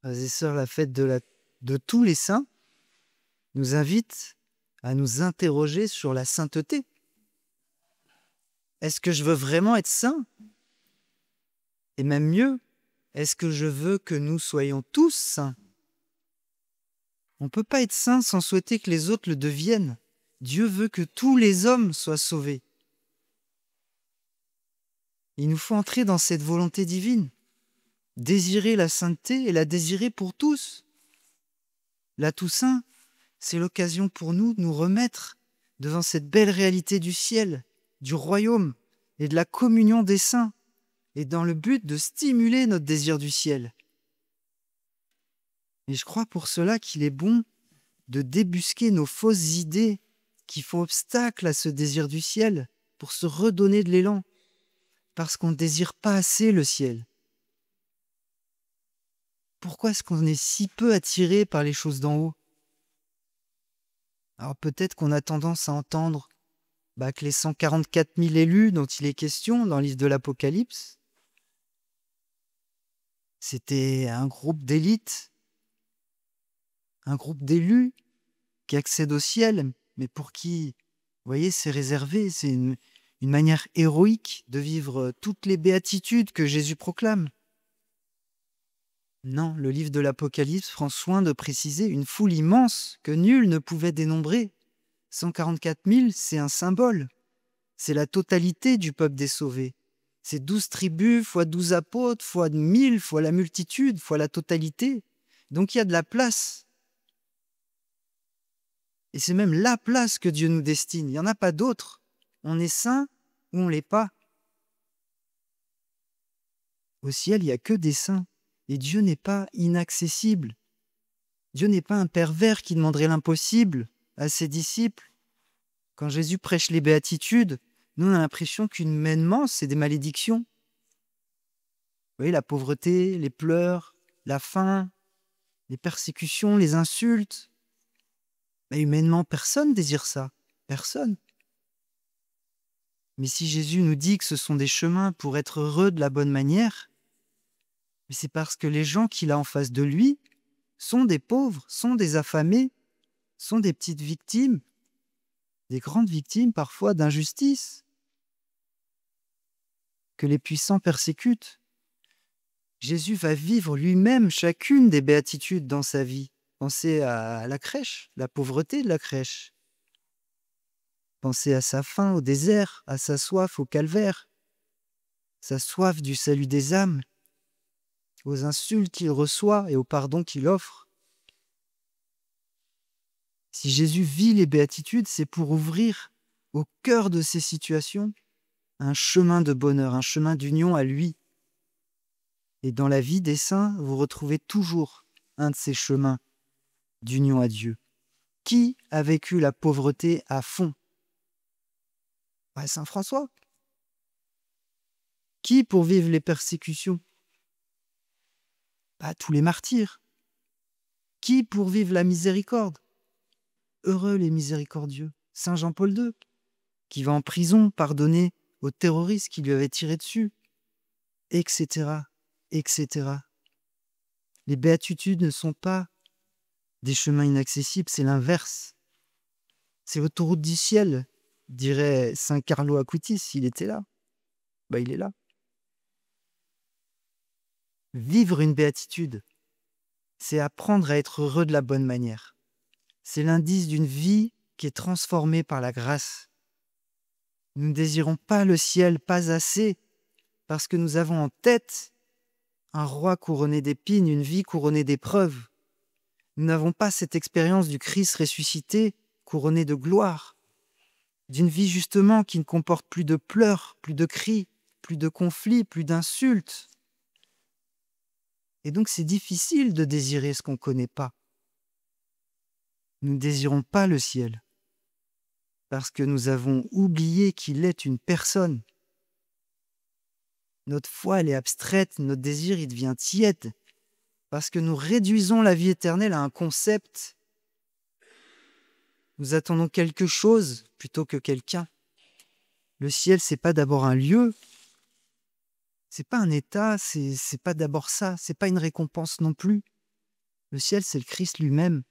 Frères et sœurs, la fête de tous les saints nous invite à nous interroger sur la sainteté. Est-ce que je veux vraiment être saint? Et même mieux, est-ce que je veux que nous soyons tous saints? On ne peut pas être saint sans souhaiter que les autres le deviennent. Dieu veut que tous les hommes soient sauvés. Il nous faut entrer dans cette volonté divine, désirer la sainteté et la désirer pour tous. La Toussaint, c'est l'occasion pour nous de nous remettre devant cette belle réalité du ciel, du royaume et de la communion des saints, et dans le but de stimuler notre désir du ciel. Et je crois pour cela qu'il est bon de débusquer nos fausses idées qui font obstacle à ce désir du ciel pour se redonner de l'élan, parce qu'on ne désire pas assez le ciel. Pourquoi est-ce qu'on est si peu attiré par les choses d'en haut? Alors peut-être qu'on a tendance à entendre que les 144 000 élus dont il est question dans le livre de l'Apocalypse, c'était un groupe d'élite, un groupe d'élus qui accèdent au ciel, mais pour qui, vous voyez, c'est réservé, c'est une manière héroïque de vivre toutes les béatitudes que Jésus proclame. Non, le livre de l'Apocalypse prend soin de préciser une foule immense que nul ne pouvait dénombrer. 144 000, c'est un symbole. C'est la totalité du peuple des sauvés. C'est 12 tribus fois 12 apôtres, fois 1000, fois la multitude, fois la totalité. Donc il y a de la place. Et c'est même la place que Dieu nous destine. Il n'y en a pas d'autre. On est saint ou on ne l'est pas. Au ciel, il n'y a que des saints. Et Dieu n'est pas inaccessible. Dieu n'est pas un pervers qui demanderait l'impossible à ses disciples. Quand Jésus prêche les béatitudes, nous on a l'impression qu'humainement, c'est des malédictions. Vous voyez, la pauvreté, les pleurs, la faim, les persécutions, les insultes. Mais humainement, personne ne désire ça. Personne. Mais si Jésus nous dit que ce sont des chemins pour être heureux de la bonne manière, c'est parce que les gens qu'il a en face de lui sont des pauvres, sont des affamés, sont des petites victimes, des grandes victimes parfois d'injustice, que les puissants persécutent. Jésus va vivre lui-même chacune des béatitudes dans sa vie. Pensez à la crèche, la pauvreté de la crèche. Pensez à sa faim au désert, à sa soif au calvaire, sa soif du salut des âmes, aux insultes qu'il reçoit et au pardon qu'il offre. Si Jésus vit les béatitudes, c'est pour ouvrir au cœur de ces situations un chemin de bonheur, un chemin d'union à lui. Et dans la vie des saints, vous retrouvez toujours un de ces chemins d'union à Dieu. Qui a vécu la pauvreté à fond? Saint François. Qui pour vivre les persécutions? Tous les martyrs. Qui pour vivre la miséricorde? Heureux les miséricordieux. Saint Jean-Paul II, qui va en prison pardonner aux terroristes qui lui avaient tiré dessus, etc., etc. Les béatitudes ne sont pas des chemins inaccessibles, c'est l'inverse. C'est l'autoroute du ciel, dirait Saint Carlo Acutis s'il était là. Il est là. Vivre une béatitude, c'est apprendre à être heureux de la bonne manière. C'est l'indice d'une vie qui est transformée par la grâce. Nous ne désirons pas le ciel, pas assez, parce que nous avons en tête un roi couronné d'épines, une vie couronnée d'épreuves. Nous n'avons pas cette expérience du Christ ressuscité, couronné de gloire, d'une vie justement qui ne comporte plus de pleurs, plus de cris, plus de conflits, plus d'insultes. Et donc c'est difficile de désirer ce qu'on ne connaît pas. Nous ne désirons pas le ciel, parce que nous avons oublié qu'il est une personne. Notre foi, elle est abstraite, notre désir, il devient tiède, parce que nous réduisons la vie éternelle à un concept. Nous attendons quelque chose plutôt que quelqu'un. Le ciel, c'est pas d'abord un lieu, c'est pas un état, c'est pas d'abord ça, c'est pas une récompense non plus. Le ciel, c'est le Christ lui-même.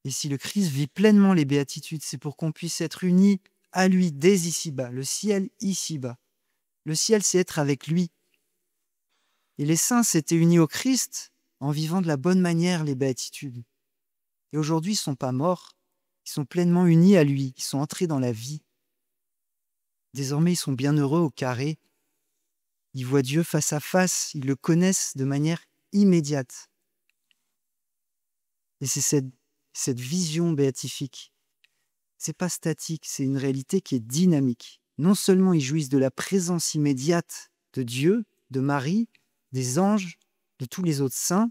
Et si le Christ vit pleinement les béatitudes, c'est pour qu'on puisse être unis à lui dès ici-bas, le ciel ici-bas. Le ciel, c'est être avec lui. Et les saints s'étaient unis au Christ en vivant de la bonne manière les béatitudes. Et aujourd'hui, ils ne sont pas morts, ils sont pleinement unis à lui, ils sont entrés dans la vie. Désormais, ils sont bienheureux au carré. Ils voient Dieu face à face, ils le connaissent de manière immédiate. Et c'est cette vision béatifique. C'est pas statique, c'est une réalité qui est dynamique. Non seulement ils jouissent de la présence immédiate de Dieu, de Marie, des anges, de tous les autres saints,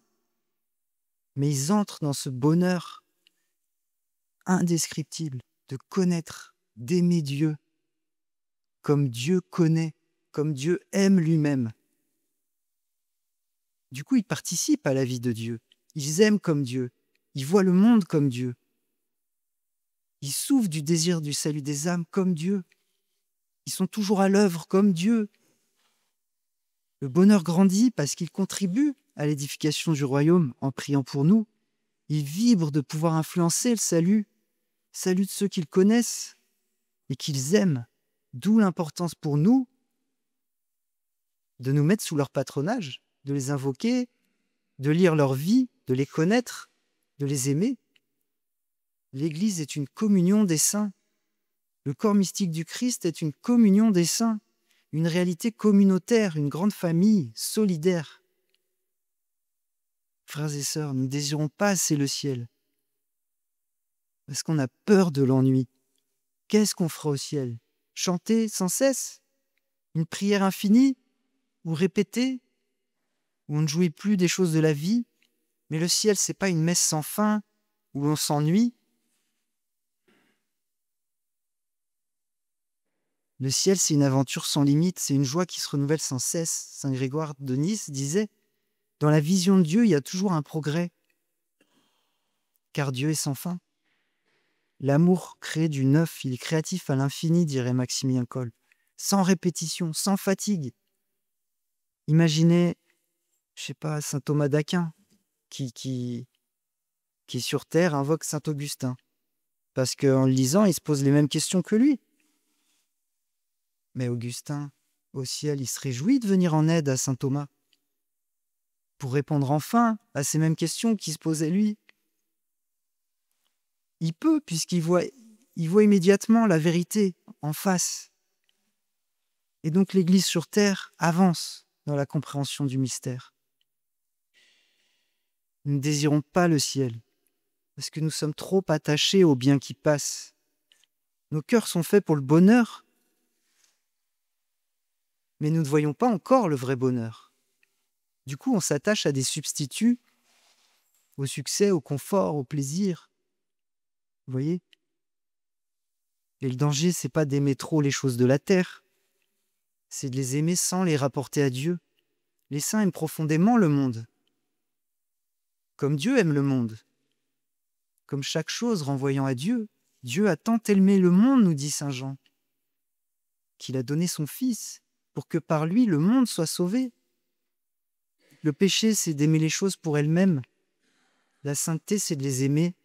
mais ils entrent dans ce bonheur indescriptible de connaître, d'aimer Dieu, comme Dieu connaît, comme Dieu aime lui-même. Du coup, ils participent à la vie de Dieu. Ils aiment comme Dieu. Ils voient le monde comme Dieu. Ils souffrent du désir du salut des âmes comme Dieu. Ils sont toujours à l'œuvre comme Dieu. Le bonheur grandit parce qu'ils contribuent à l'édification du royaume en priant pour nous. Ils vibrent de pouvoir influencer le salut de ceux qu'ils connaissent et qu'ils aiment. D'où l'importance pour nous de nous mettre sous leur patronage, de les invoquer, de lire leur vie, de les connaître, de les aimer. L'Église est une communion des saints. Le corps mystique du Christ est une communion des saints, une réalité communautaire, une grande famille solidaire. Frères et sœurs, nous ne désirons pas assez le ciel parce qu'on a peur de l'ennui. Qu'est-ce qu'on fera au ciel? Chanter sans cesse? Une prière infinie? Ou répéter? Où on ne jouit plus des choses de la vie? Mais le ciel, c'est pas une messe sans fin où on s'ennuie. Le ciel, c'est une aventure sans limite, c'est une joie qui se renouvelle sans cesse. Saint Grégoire de Nice disait « Dans la vision de Dieu, il y a toujours un progrès, car Dieu est sans fin. L'amour crée du neuf, il est créatif à l'infini, dirait Maximilien Kolb, sans répétition, sans fatigue. » Imaginez, je sais pas, saint Thomas d'Aquin, qui sur terre invoque saint Augustin, parce qu'en le lisant, il se pose les mêmes questions que lui. Mais Augustin, au ciel, il se réjouit de venir en aide à saint Thomas, pour répondre enfin à ces mêmes questions qui se posaient lui. Il peut, puisqu'il voit immédiatement la vérité en face. Et donc l'Église sur terre avance dans la compréhension du mystère. Nous ne désirons pas le ciel, parce que nous sommes trop attachés au bien qui passe. Nos cœurs sont faits pour le bonheur, mais nous ne voyons pas encore le vrai bonheur. Du coup, on s'attache à des substituts, au succès, au confort, au plaisir. Vous voyez? Et le danger, c'est pas d'aimer trop les choses de la terre, c'est de les aimer sans les rapporter à Dieu. Les saints aiment profondément le monde, comme Dieu aime le monde. Comme chaque chose renvoyant à Dieu, Dieu a tant aimé le monde, nous dit saint Jean, qu'il a donné son Fils pour que par lui le monde soit sauvé. Le péché, c'est d'aimer les choses pour elles-mêmes. La sainteté, c'est de les aimer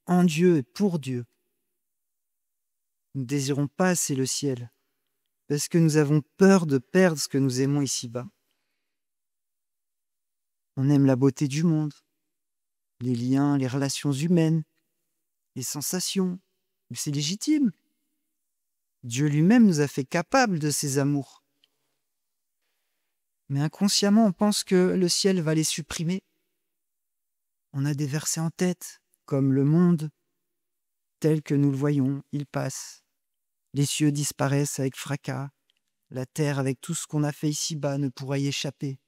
en Dieu et pour Dieu. Nous ne désirons pas assez le ciel, parce que nous avons peur de perdre ce que nous aimons ici-bas. On aime la beauté du monde, les liens, les relations humaines, les sensations. Mais c'est légitime. Dieu lui-même nous a fait capables de ces amours. Mais inconsciemment, on pense que le ciel va les supprimer. On a des versets en tête, comme le monde, tel que nous le voyons, il passe. Les cieux disparaissent avec fracas. La terre, avec tout ce qu'on a fait ici-bas, ne pourra y échapper.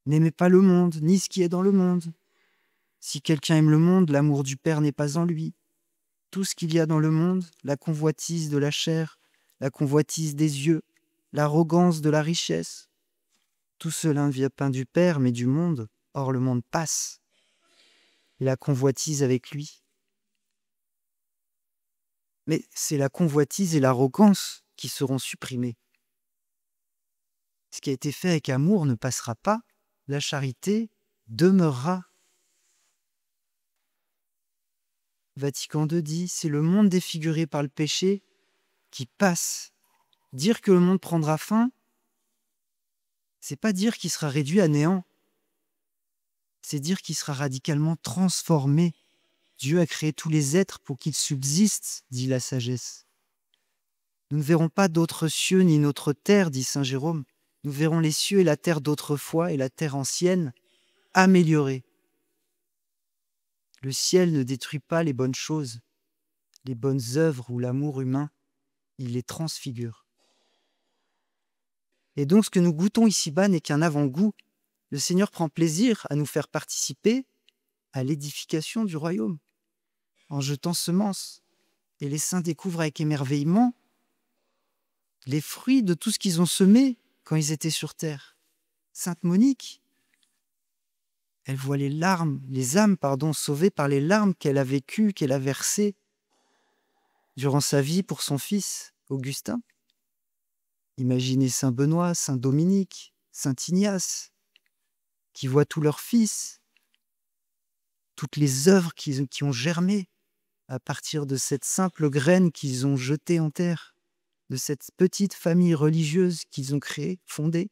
N'aimez pas le monde, ni ce qui est dans le monde. Si quelqu'un aime le monde, l'amour du Père n'est pas en lui. Tout ce qu'il y a dans le monde, la convoitise de la chair, la convoitise des yeux, l'arrogance de la richesse, tout cela ne vient pas du Père, mais du monde. Or, le monde passe, et la convoitise avec lui. Mais c'est la convoitise et l'arrogance qui seront supprimées. Ce qui a été fait avec amour ne passera pas, la charité demeurera. Vatican II dit, c'est le monde défiguré par le péché qui passe. Dire que le monde prendra fin, c'est pas dire qu'il sera réduit à néant. C'est dire qu'il sera radicalement transformé. Dieu a créé tous les êtres pour qu'ils subsistent, dit la sagesse. Nous ne verrons pas d'autres cieux ni notre terre, dit saint Jérôme. Nous verrons les cieux et la terre d'autrefois et la terre ancienne améliorée. Le ciel ne détruit pas les bonnes choses, les bonnes œuvres ou l'amour humain, il les transfigure. Et donc ce que nous goûtons ici-bas n'est qu'un avant-goût. Le Seigneur prend plaisir à nous faire participer à l'édification du royaume, en jetant semences. Et les saints découvrent avec émerveillement les fruits de tout ce qu'ils ont semé quand ils étaient sur terre. Sainte Monique, elle voit les âmes sauvées par les larmes qu'elle a vécues, qu'elle a versées durant sa vie pour son fils, Augustin. Imaginez Saint Benoît, Saint Dominique, Saint Ignace, qui voient tous leurs fils, toutes les œuvres qui ont germé à partir de cette simple graine qu'ils ont jetée en terre, de cette petite famille religieuse qu'ils ont créée, fondée.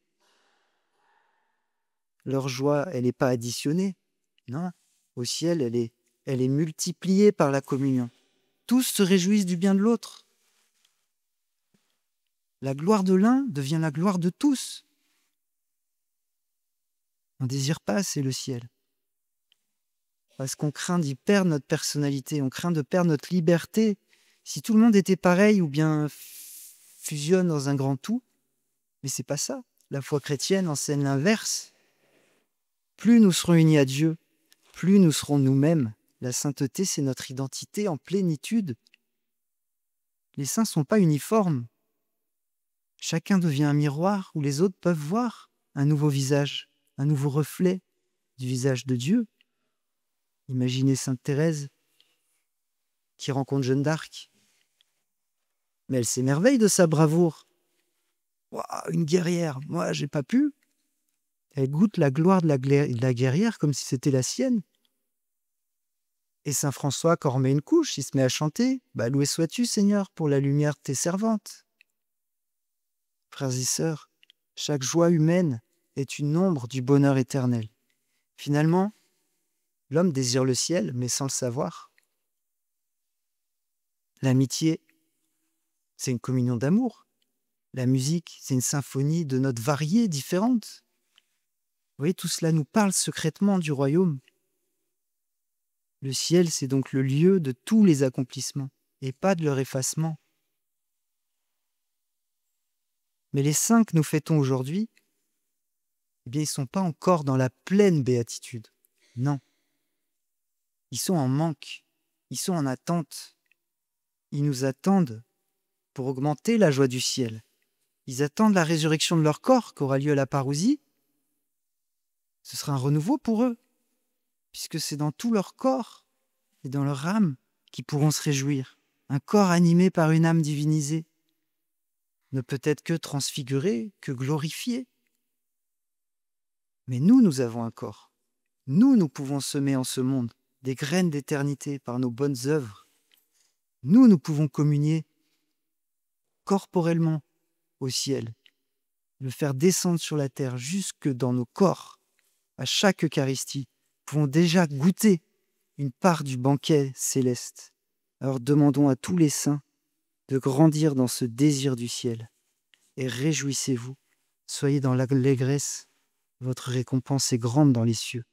Leur joie, elle n'est pas additionnée, non. Au ciel, elle est multipliée par la communion. Tous se réjouissent du bien de l'autre. La gloire de l'un devient la gloire de tous. On ne désire pas assez le ciel. Parce qu'on craint d'y perdre notre personnalité, on craint de perdre notre liberté. Si tout le monde était pareil ou bien fusionne dans un grand tout, mais c'est pas ça. La foi chrétienne enseigne l'inverse. Plus nous serons unis à Dieu, plus nous serons nous-mêmes. La sainteté, c'est notre identité en plénitude. Les saints ne sont pas uniformes. Chacun devient un miroir où les autres peuvent voir un nouveau visage, un nouveau reflet du visage de Dieu. Imaginez Sainte Thérèse qui rencontre Jeanne d'Arc. Mais elle s'émerveille de sa bravoure. Waouh, une guerrière, moi j'ai pas pu. Elle goûte la gloire de la guerrière comme si c'était la sienne. Et saint François, quand on remet une couche, il se met à chanter. Loué sois-tu, Seigneur, pour la lumière de tes servantes. Frères et sœurs, chaque joie humaine est une ombre du bonheur éternel. Finalement, l'homme désire le ciel, mais sans le savoir. L'amitié, c'est une communion d'amour. La musique, c'est une symphonie de notes variées, différentes. Vous voyez, tout cela nous parle secrètement du royaume. Le ciel, c'est donc le lieu de tous les accomplissements, et pas de leur effacement. Mais les saints que nous fêtons aujourd'hui, ils ne sont pas encore dans la pleine béatitude. Non. Ils sont en manque, ils sont en attente. Ils nous attendent pour augmenter la joie du ciel. Ils attendent la résurrection de leur corps qu'aura lieu à la parousie. Ce sera un renouveau pour eux, puisque c'est dans tout leur corps et dans leur âme qu'ils pourront se réjouir. Un corps animé par une âme divinisée ne peut être que transfiguré, que glorifié. Mais nous avons un corps. Nous pouvons semer en ce monde des graines d'éternité par nos bonnes œuvres. Nous pouvons communier corporellement au ciel, le faire descendre sur la terre jusque dans nos corps. À chaque Eucharistie, nous pouvons déjà goûter une part du banquet céleste. Alors demandons à tous les saints de grandir dans ce désir du ciel. Et réjouissez-vous, soyez dans l'allégresse, votre récompense est grande dans les cieux.